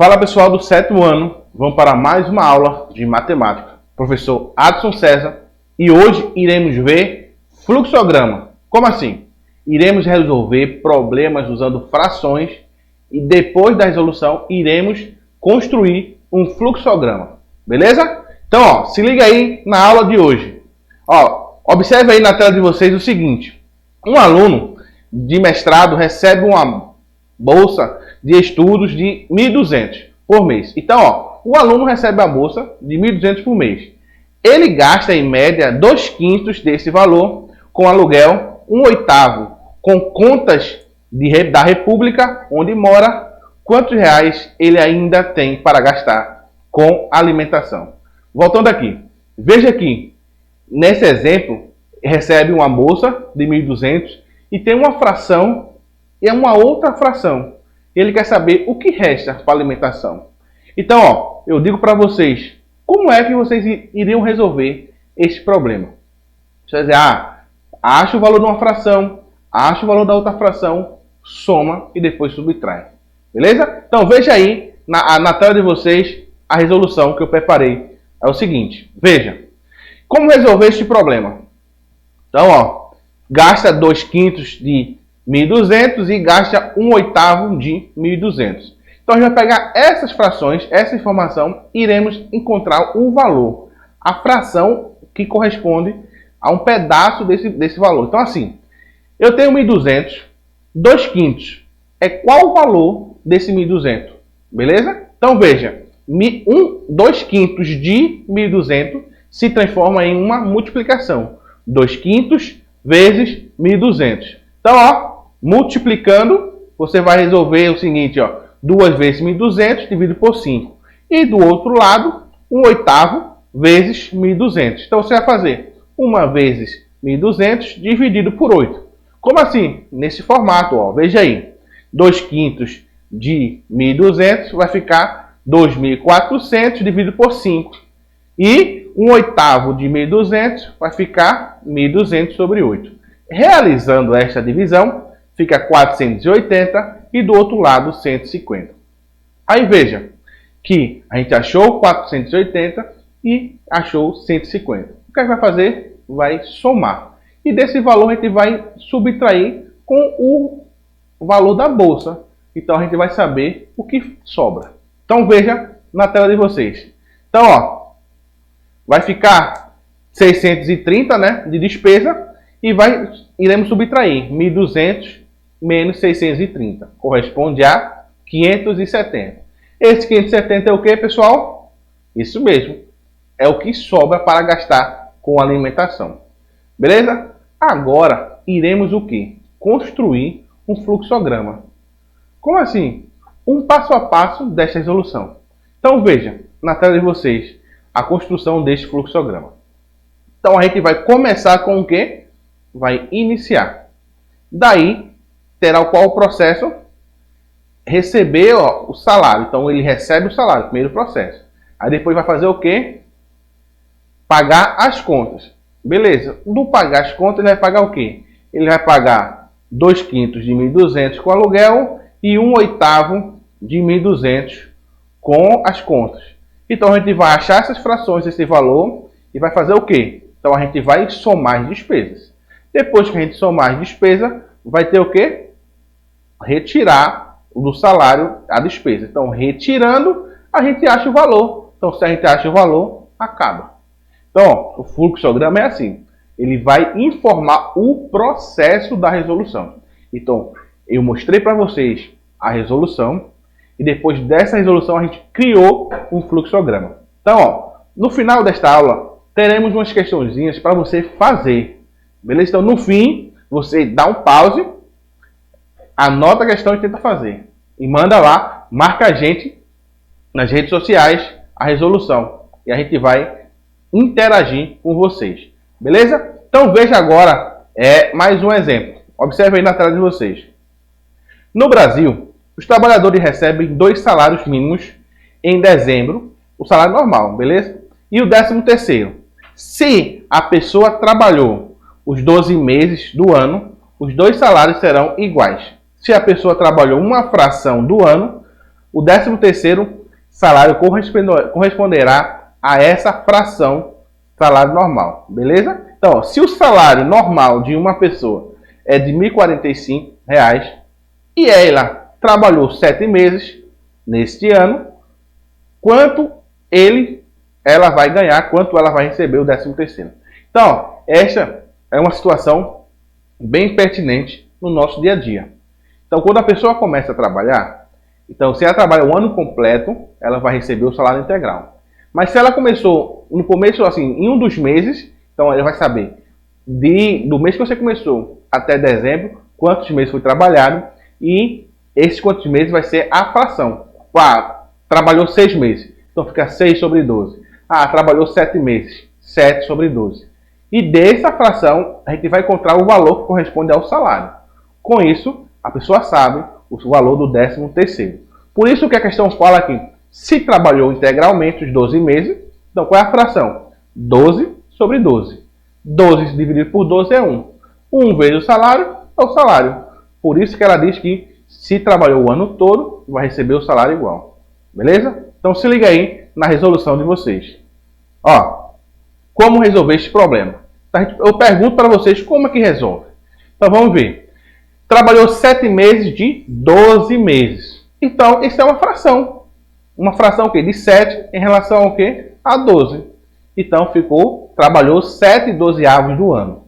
Fala pessoal do 7º ano, vamos para mais uma aula de matemática. Professor Adson César, e hoje iremos ver fluxograma. Como assim? Iremos resolver problemas usando frações e depois da resolução iremos construir um fluxograma. Beleza? Então, se liga aí na aula de hoje. Observe aí na tela de vocês o seguinte. Um aluno de mestrado recebe uma bolsa de estudos de 1.200 por mês. Então, o aluno recebe a bolsa de 1.200 por mês. Ele gasta, em média, 2/5 desse valor com aluguel, 1/8 com contas da República, onde mora. Quantos reais ele ainda tem para gastar com alimentação? Voltando aqui. Veja que, nesse exemplo, recebe uma bolsa de 1.200 e tem uma fração e uma outra fração. Ele quer saber o que resta para alimentação. Então, eu digo para vocês, como é que vocês iriam resolver esse problema? Você vai dizer, acha o valor de uma fração, acha o valor da outra fração, soma e depois subtrai. Beleza? Então, veja aí na tela de vocês a resolução que eu preparei. É o seguinte, veja. Como resolver este problema? Então, gasta 2/5 de 1.200 e gasta 1/8 de 1.200. Então, a gente vai pegar essas frações, essa informação, e iremos encontrar um valor. A fração que corresponde a um pedaço desse valor. Então, assim, eu tenho 1.200, 2/5 é qual o valor desse 1.200? Beleza? Então, veja, 2/5 de 1.200 se transforma em uma multiplicação. 2/5 vezes 1.200. Então, multiplicando, você vai resolver o seguinte, 2 vezes 1.200 dividido por 5. E do outro lado, 1/8 vezes 1.200. Então, você vai fazer 1 vezes 1.200 dividido por 8. Como assim? Nesse formato, veja aí. 2/5 de 1.200 vai ficar 2.400 dividido por 5. E 1/8 de 1.200 vai ficar 1.200 sobre 8. Realizando esta divisão, fica 480 e do outro lado 150. Aí veja que a gente achou 480 e achou 150. O que a gente vai fazer? Vai somar. E desse valor a gente vai subtrair com o valor da bolsa. Então a gente vai saber o que sobra. Então veja na tela de vocês. Então, vai ficar 630, né, de despesa e iremos subtrair 1.200 menos 630. Corresponde a 570. Esse 570 é o que, pessoal? Isso mesmo. É o que sobra para gastar com alimentação. Beleza? Agora, iremos o quê? Construir um fluxograma. Como assim? Um passo a passo desta resolução. Então, veja, na tela de vocês, a construção deste fluxograma. Então, a gente vai começar com o quê? Vai iniciar. Daí, terá qual o processo? Receber o salário. Então, ele recebe o salário, primeiro processo. Aí, depois vai fazer o quê? Pagar as contas. Beleza. Do pagar as contas, ele vai pagar o quê? Ele vai pagar 2/5 de 1.200 com aluguel e 1/8 de 1.200 com as contas. Então, a gente vai achar essas frações, esse valor, e vai fazer o quê? Então, a gente vai somar as despesas. Depois que a gente somar as despesas, vai ter o quê? Retirar do salário a despesa. Então, retirando, a gente acha o valor. Então, se a gente acha o valor, acaba. Então, o fluxograma é assim. Ele vai informar o processo da resolução. Então, eu mostrei para vocês a resolução. E depois dessa resolução, a gente criou um fluxograma. Então, no final desta aula, teremos umas questõezinhas para você fazer. Beleza? Então, no fim, você dá um pause, anota a questão e tenta fazer. E manda lá, marca a gente nas redes sociais, a resolução. E a gente vai interagir com vocês. Beleza? Então, veja agora mais um exemplo. Observe aí na tela de vocês. No Brasil, os trabalhadores recebem 2 salários mínimos em dezembro, o salário normal, beleza? E o 13º. Se a pessoa trabalhou os 12 meses do ano, os 2 salários serão iguais. Se a pessoa trabalhou uma fração do ano, o 13º salário corresponderá a essa fração salário normal, beleza? Então, ó, se o salário normal de uma pessoa é de R$ 1.045 e ela trabalhou 7 meses neste ano, quanto ela vai ganhar, quanto ela vai receber o 13º. Então, ó, esta é uma situação bem pertinente no nosso dia a dia. Então, quando a pessoa começa a trabalhar, então se ela trabalha o ano completo, ela vai receber o salário integral. Mas se ela começou no começo, assim, em um dos meses, então ela vai saber do mês que você começou até dezembro, quantos meses foi trabalhado, e esses quantos meses vai ser a fração. Ah, trabalhou 6 meses, então fica 6 sobre 12. Ah, trabalhou 7 meses, 7 sobre 12. E dessa fração, a gente vai encontrar o valor que corresponde ao salário. Com isso, a pessoa sabe o valor do 13º. Por isso que a questão fala aqui, se trabalhou integralmente os 12 meses, então qual é a fração? 12 sobre 12. 12 dividido por 12 é 1. 1 vezes o salário é o salário. Por isso que ela diz que se trabalhou o ano todo, vai receber o salário igual. Beleza? Então se liga aí na resolução de vocês. Ó, como resolver este problema? Eu pergunto para vocês como é que resolve. Então vamos ver. Trabalhou 7 meses de 12 meses. Então, isso é uma fração. Uma fração o quê? De 7 em relação ao quê? A 12. Então, trabalhou 7/12 do ano.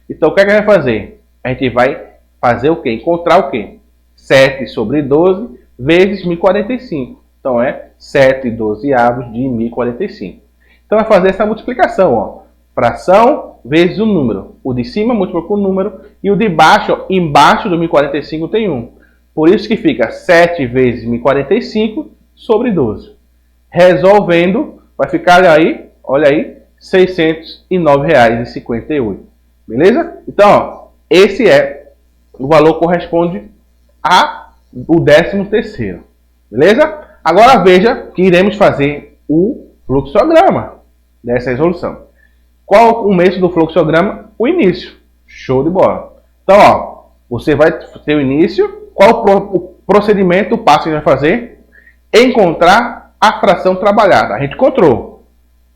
Então, o que é que a gente vai fazer? A gente vai fazer o quê? Encontrar o quê? 7 sobre 12 vezes 1.045. Então, é 7/12 de 1.045. Então, vai fazer essa multiplicação, ó. Fração vezes o número. O de cima multiplica com o número. E o de baixo, ó, embaixo do 1.045 tem 1. Por isso que fica 7 vezes 1.045 sobre 12. Resolvendo, vai ficar aí, olha aí, R$ 609,58. Beleza? Então, ó, esse é o valor que corresponde ao 13º. Beleza? Agora veja que iremos fazer o fluxograma dessa resolução. Qual o mês do fluxograma? O início. Show de bola. Então, ó, você vai ter o início. Qual o procedimento, o passo que a gente vai fazer? Encontrar a fração trabalhada. A gente encontrou.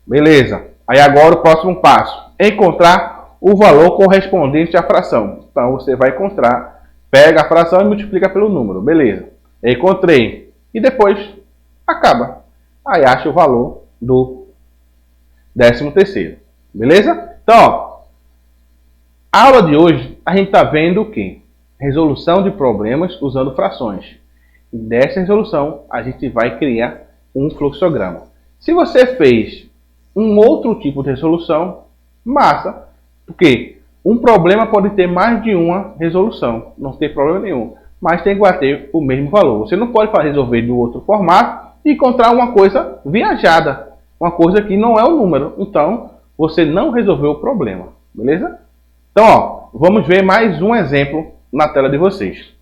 Beleza. Aí agora o próximo passo. Encontrar o valor correspondente à fração. Então, você vai encontrar. Pega a fração e multiplica pelo número. Beleza. Encontrei. E depois acaba. Aí acha o valor do 13º. Beleza? Então, ó, a aula de hoje a gente está vendo o quê? Resolução de problemas usando frações. E dessa resolução a gente vai criar um fluxograma. Se você fez um outro tipo de resolução, massa. Porque um problema pode ter mais de uma resolução. Não tem problema nenhum. Mas tem que bater o mesmo valor. Você não pode resolver de outro formato e encontrar uma coisa viajada. Uma coisa que não é o número. Então, você não resolveu o problema, beleza? Então, ó, vamos ver mais um exemplo na tela de vocês.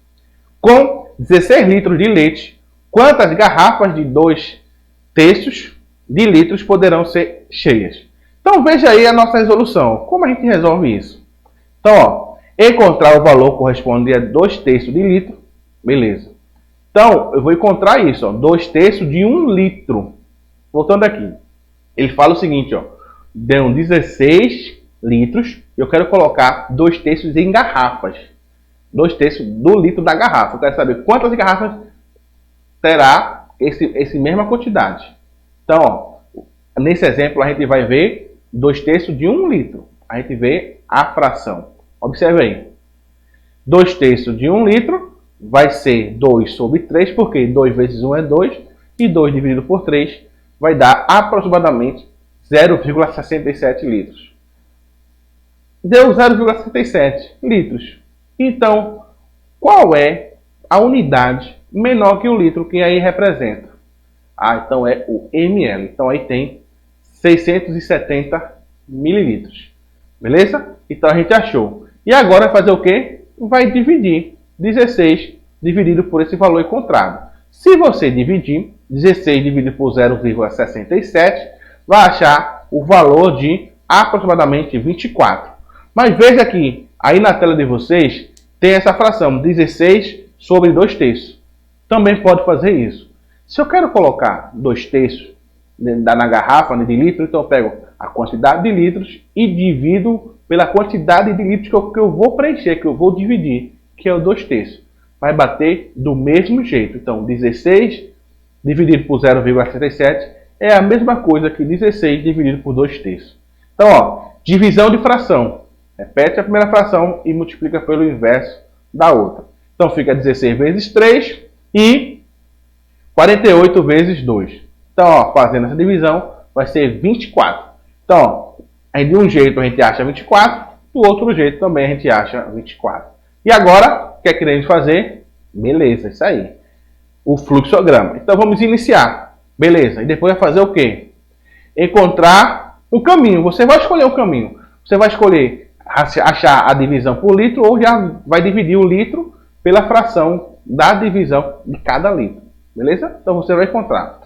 Com 16 litros de leite, quantas garrafas de 2/3 de litros poderão ser cheias? Então, veja aí a nossa resolução. Como a gente resolve isso? Então, ó, encontrar o valor correspondente a 2/3 de litro, beleza. Então, eu vou encontrar isso, ó, 2/3 de 1 litro. Voltando aqui, ele fala o seguinte, ó. Deu 16 litros. Eu quero colocar 2/3 em garrafas. 2/3 do litro da garrafa. Eu quero saber quantas garrafas terá esse mesma quantidade. Então, ó, nesse exemplo a gente vai ver 2/3 de 1 litro. A gente vê a fração. Observe aí. 2/3 de 1 litro vai ser 2 sobre 3, porque 2 vezes 1 é 2. E 2 dividido por 3 vai dar aproximadamente 0,67 litros. Deu 0,67 litros. Então, qual é a unidade menor que o litro que aí representa? Ah, então é o ml. Então aí tem 670 mililitros. Beleza? Então a gente achou. E agora vai fazer o quê? Vai dividir 16 dividido por esse valor encontrado. Se você dividir 16 dividido por 0,67, vai achar o valor de aproximadamente 24. Mas veja aqui, aí na tela de vocês, tem essa fração, 16 sobre 2/3. Também pode fazer isso. Se eu quero colocar 2/3 na garrafa de litro, então eu pego a quantidade de litros e divido pela quantidade de litros que eu vou preencher, que eu vou dividir, que é o 2/3. Vai bater do mesmo jeito. Então, 16 dividido por 0,67 é a mesma coisa que 16 dividido por 2/3. Então, ó, divisão de fração. Repete a primeira fração e multiplica pelo inverso da outra. Então, fica 16 vezes 3 e 48 vezes 2. Então, ó, fazendo essa divisão, vai ser 24. Então, ó, de um jeito a gente acha 24, do outro jeito também a gente acha 24. E agora, o que é que queremos fazer? Beleza, isso aí. O fluxograma. Então, vamos iniciar. Beleza. E depois vai fazer o quê? Encontrar o caminho. Você vai escolher o caminho. Você vai escolher achar a divisão por litro ou já vai dividir o litro pela fração da divisão de cada litro. Beleza? Então, você vai encontrar.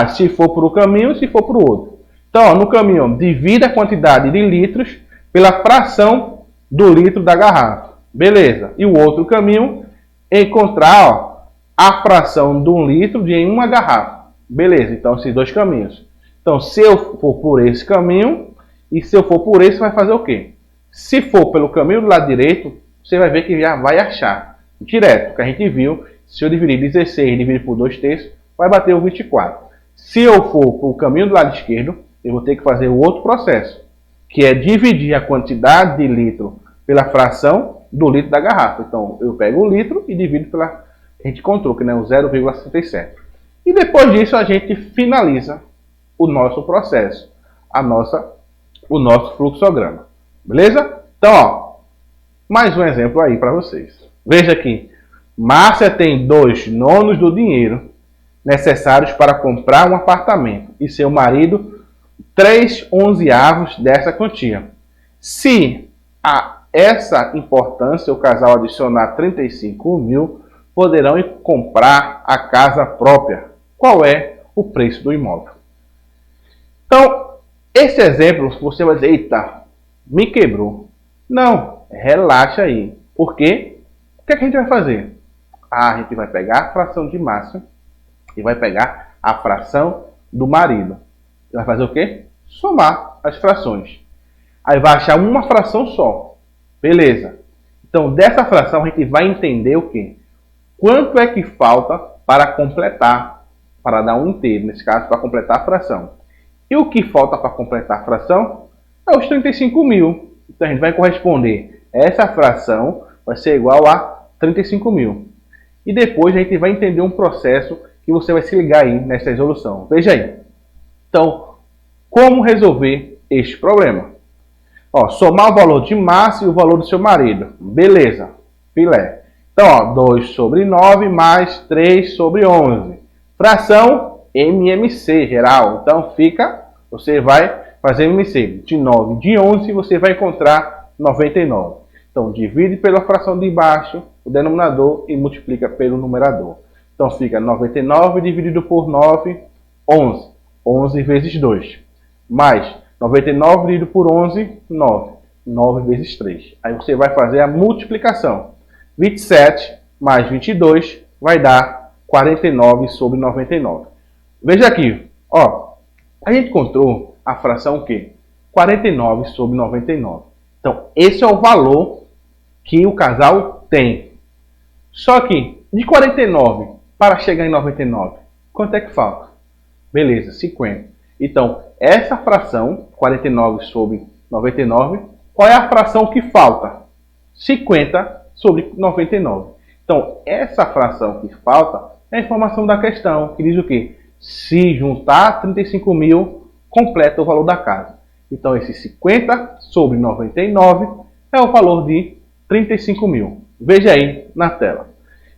Se for por um caminho, se for por outro. Então, ó, no caminho, ó, divida a quantidade de litros pela fração do litro da garrafa. Beleza. E o outro caminho é encontrar, ó, a fração de 1 litro em uma garrafa. Beleza. Então, esses dois caminhos. Então, se eu for por esse caminho e se eu for por esse, vai fazer o quê? Se for pelo caminho do lado direito, você vai ver que já vai achar direto, que a gente viu. Se eu dividir 16 e dividir por 2/3, vai bater o 24. Se eu for para o caminho do lado esquerdo, eu vou ter que fazer o outro processo, que é dividir a quantidade de litro pela fração do litro da garrafa. Então, eu pego o litro e divido pela... A gente encontrou que é o 0,67. E depois disso, a gente finaliza o nosso processo, o nosso fluxograma. Beleza? Então, ó, mais um exemplo aí para vocês. Veja aqui. Márcia tem 2/9 do dinheiro necessários para comprar um apartamento e seu marido 3/11 dessa quantia. Se a essa importância o casal adicionar 35 mil, poderão comprar a casa própria. Qual é o preço do imóvel? Então, esse exemplo você vai dizer, eita, me quebrou. Não, relaxa aí. Por quê? O que é que a gente vai fazer? A gente vai pegar a fração de Márcia e vai pegar a fração do marido. E vai fazer o quê? Somar as frações. Aí vai achar uma fração só. Beleza. Então, dessa fração, a gente vai entender o quê? Quanto é que falta para completar, para dar um inteiro, nesse caso, para completar a fração. E o que falta para completar a fração é os 35 mil. Então, a gente vai corresponder. Essa fração vai ser igual a 35 mil. E depois a gente vai entender um processo que você vai se ligar aí nessa resolução. Veja aí. Então, como resolver este problema? Ó, somar o valor de Márcia e o valor do seu marido. Beleza. Filé. Então, ó, 2/9 mais 3/11. Fração MMC geral. Então, você vai fazer MMC. De 9 de 11, você vai encontrar 99. Então, divide pela fração de baixo, o denominador, e multiplica pelo numerador. Então, fica 99 dividido por 9, 11. 11 vezes 2. Mais 99 dividido por 11, 9. 9 vezes 3. Aí você vai fazer a multiplicação. 27 mais 22 vai dar 49/99. Veja aqui, ó, a gente encontrou a fração o quê? 49/99. Então, esse é o valor que o casal tem. Só que, de 49 para chegar em 99, quanto é que falta? Beleza, 50. Então, essa fração, 49/99, qual é a fração que falta? 50/99. Então, essa fração que falta é a informação da questão, que diz o quê? Se juntar 35 mil, completa o valor da casa. Então, esse 50/99 é o valor de 35 mil. Veja aí na tela.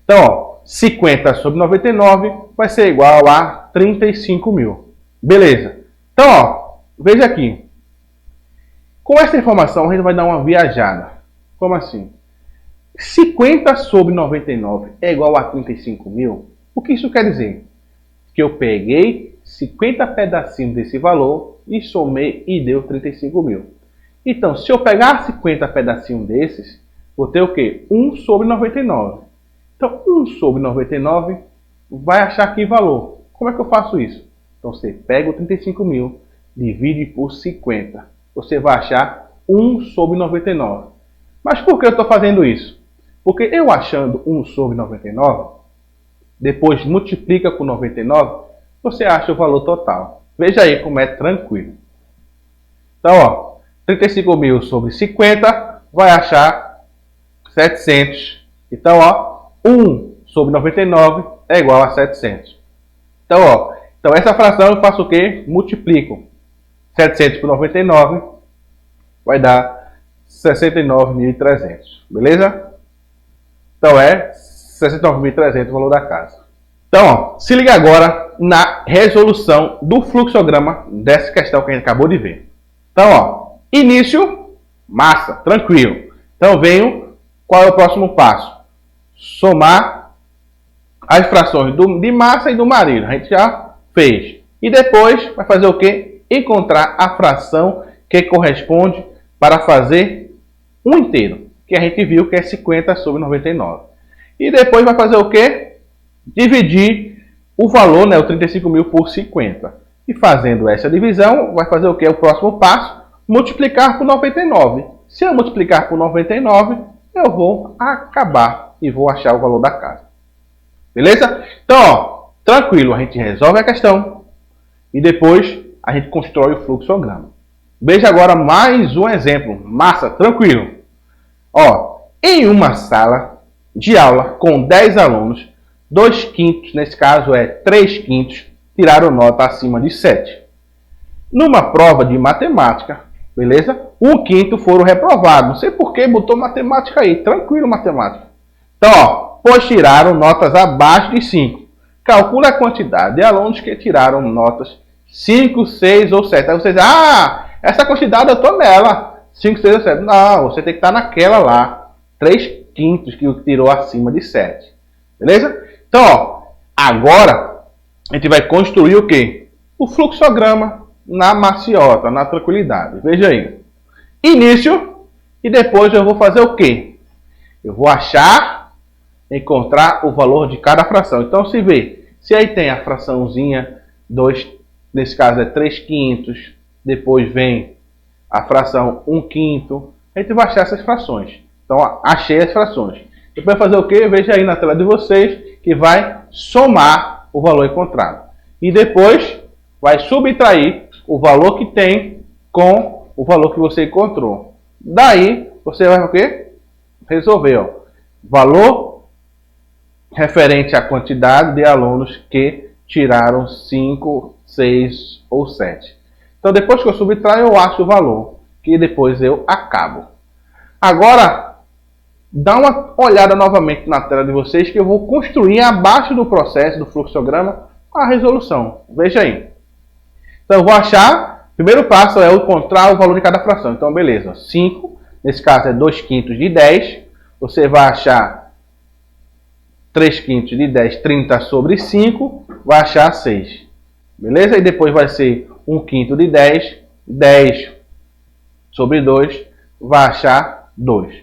Então, ó, 50/99 vai ser igual a 35 mil. Beleza. Então, ó, veja aqui. Com essa informação, a gente vai dar uma viajada. Como assim? 50/99 é igual a 35 mil? O que isso quer dizer? Que eu peguei 50 pedacinhos desse valor e somei e deu 35 mil. Então, se eu pegar 50 pedacinhos desses, vou ter o quê? 1/99. Então, 1/99 vai achar que valor? Como é que eu faço isso? Então você pega o 35 mil, divide por 50. Você vai achar 1 sobre 99. Mas por que eu estou fazendo isso? Porque eu achando 1 sobre 99, depois multiplica com 99, você acha o valor total. Veja aí como é tranquilo. Então, ó, 35 mil sobre 50 vai achar 700. Então, ó, 1 sobre 99 é igual a 700. Então, ó, essa fração eu faço o quê? Multiplico 700 por 99, vai dar 69.300. Beleza? Então, é 69.300 o valor da casa. Então, ó, se liga agora na resolução do fluxograma dessa questão que a gente acabou de ver. Então, ó, início, massa, tranquilo. Então, venho, qual é o próximo passo? Somar as frações de massa e do marido. A gente já fez. E depois vai fazer o quê? Encontrar a fração que corresponde para fazer um inteiro, que a gente viu que é 50 sobre 99. E depois vai fazer o quê? Dividir o valor, né, o 35 mil por 50. E fazendo essa divisão, vai fazer o quê? O próximo passo, multiplicar por 99. Se eu multiplicar por 99, eu vou acabar e vou achar o valor da casa. Beleza? Então, ó, tranquilo, a gente resolve a questão e depois a gente constrói o fluxograma. Veja agora mais um exemplo. Massa, tranquilo. Ó, em uma sala de aula com 10 alunos, 2 quintos, nesse caso é 3 quintos, tiraram nota acima de 7. Numa prova de matemática, beleza? 1 quinto foram reprovados. Não sei por que botou matemática aí. Tranquilo, matemática. Então, ó, pois tiraram notas abaixo de 5. Calcula a quantidade de alunos que tiraram notas 5, 6 ou 7. Aí você diz, ah, essa quantidade eu estou nela. 5, 6 ou 7. Não, você tem que estar naquela lá. 3 quintos que tirou acima de 7. Beleza? Então, ó, agora a gente vai construir o quê? O fluxograma na maciota, na tranquilidade. Veja aí. Início e depois eu vou fazer o quê? Eu vou encontrar o valor de cada fração. Então, se vê, se aí tem a fraçãozinha 2, nesse caso é 3 quintos, depois vem a fração 1 quinto, a gente vai achar essas frações. Então, ó, achei as frações. Depois fazer o quê? Veja aí na tela de vocês que vai somar o valor encontrado. E depois vai subtrair o valor que tem com o valor que você encontrou. Daí, você vai o quê? Resolver, ó. Valor referente à quantidade de alunos que tiraram 5, 6 ou 7. Então, depois que eu subtraio, eu acho o valor, que depois eu acabo. Agora, dá uma olhada novamente na tela de vocês, que eu vou construir abaixo do processo do fluxograma a resolução. Veja aí. Então, eu vou achar, o primeiro passo é eu encontrar o valor de cada fração. Então, beleza, 5, nesse caso é 2 quintos de 10. Você vai achar 3 quintos de 10, 30 sobre 5, vai achar 6. Beleza? E depois vai ser 1 quinto de 10, 10 sobre 2, vai achar 2.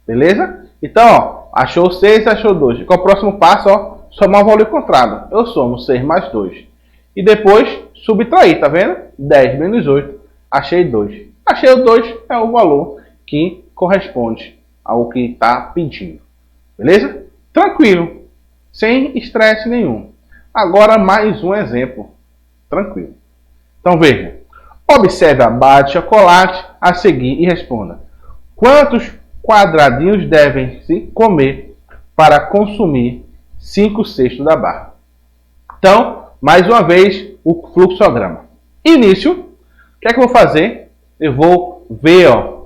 Beleza? Então, ó, achou 6, achou 2. E qual é o próximo passo? Ó, somar o valor encontrado. Eu somo 6 mais 2. E depois subtrair, tá vendo? 10 menos 8, achei 2. Achei o 2 é o valor que corresponde ao que está pedindo. Beleza? Tranquilo. Sem estresse nenhum. Agora mais um exemplo. Tranquilo. Então veja. Observe a barra de chocolate a seguir e responda. Quantos quadradinhos devem se comer para consumir 5/6 da barra? Então, mais uma vez, o fluxograma. Início. O que é que eu vou fazer? Eu vou ver, ó,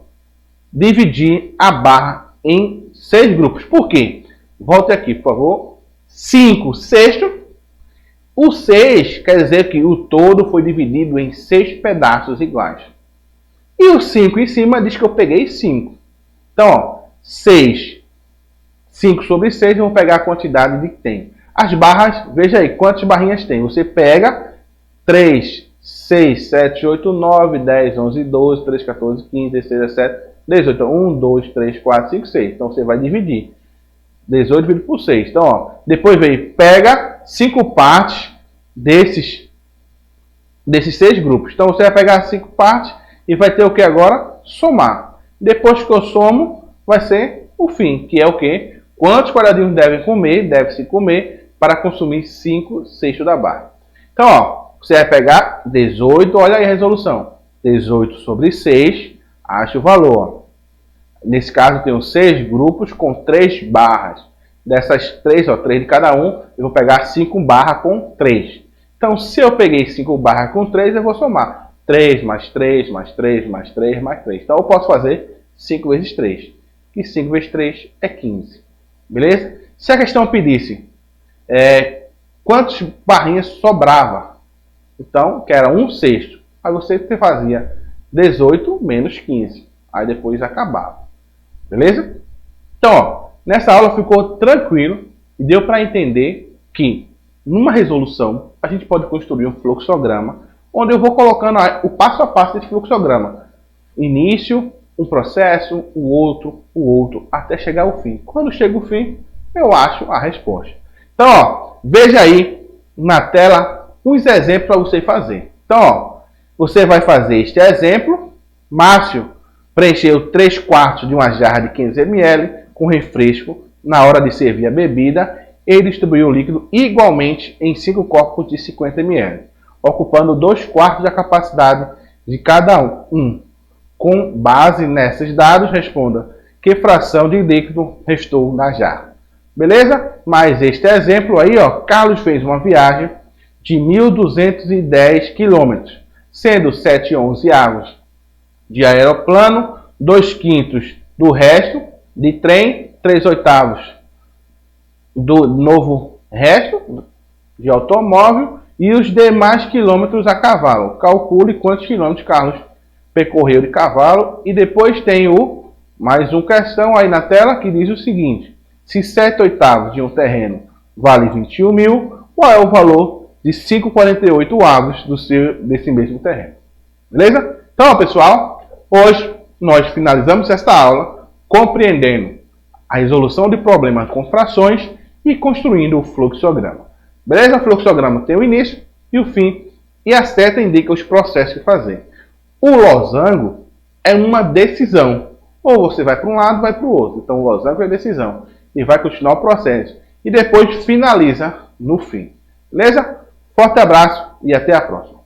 dividir a barra em 6 grupos. Por quê? Volte aqui, por favor. 5/6. O 6 quer dizer que o todo foi dividido em 6 pedaços iguais. E o 5 em cima diz que eu peguei 5. Então, ó, 6, 5 sobre 6, eu vou pegar a quantidade de que tem. As barras, veja aí, quantas barrinhas tem. Você pega 3, 6, 7, 8, 9, 10, 11, 12, 13, 14, 15, 16, 17, 18. 1, 2, 3, 4, 5, 6. Então, você vai dividir. 18 dividido por 6. Então, ó, depois vem, pega 5 partes desses 6 grupos. Então você vai pegar 5 partes e vai ter o que agora? Somar. Depois que eu somo, vai ser o fim, que é o que? Quantos quadradinhos deve-se comer para consumir 5/6 da barra. Então, ó, você vai pegar 18, olha aí a resolução. 18 sobre 6, acha o valor. Ó. Nesse caso, eu tenho 6 grupos com 3 barras. Dessas 3, ó, 3 de cada um, eu vou pegar 5 barras com 3. Então, se eu peguei 5 barras com 3, eu vou somar 3 mais 3, mais 3, mais 3, mais 3. Então, eu posso fazer 5 vezes 3. E 5 vezes 3 é 15. Beleza? Se a questão pedisse quantas barrinhas sobrava, então, que era 1/6. Aí você fazia 18 menos 15. Aí depois acabava. Beleza? Então, ó, nessa aula ficou tranquilo e deu para entender que numa resolução a gente pode construir um fluxograma onde eu vou colocando o passo a passo desse fluxograma. Início, um processo, o outro, até chegar ao fim. Quando chega o fim, eu acho a resposta. Então, ó, veja aí na tela uns exemplos para você fazer. Então, ó, você vai fazer este exemplo. Márcio preencheu 3/4 de uma jarra de 500 ml com refresco na hora de servir a bebida e distribuiu o líquido igualmente em 5 copos de 50 ml, ocupando 2/4 da capacidade de cada um. Com base nesses dados, responda que fração de líquido restou na jarra. Beleza? Mas este exemplo aí, ó, Carlos fez uma viagem de 1.210 km, sendo 7/11 águas de aeroplano, 2/5 do resto de trem, 3/8 do novo resto de automóvel e os demais quilômetros a cavalo. Calcule quantos quilômetros Carlos percorreu de cavalo. E depois tem mais uma questão aí na tela que diz o seguinte: se 7/8 de um terreno vale 21 mil, qual é o valor de 5/48 avos desse mesmo terreno? Beleza? Então, pessoal, hoje nós finalizamos esta aula compreendendo a resolução de problemas com frações e construindo o fluxograma. Beleza? O fluxograma tem o início e o fim, e a seta indica os processos que fazer. O losango é uma decisão. Ou você vai para um lado, vai para o outro. Então, o losango é decisão. E vai continuar o processo. E depois finaliza no fim. Beleza? Forte abraço e até a próxima.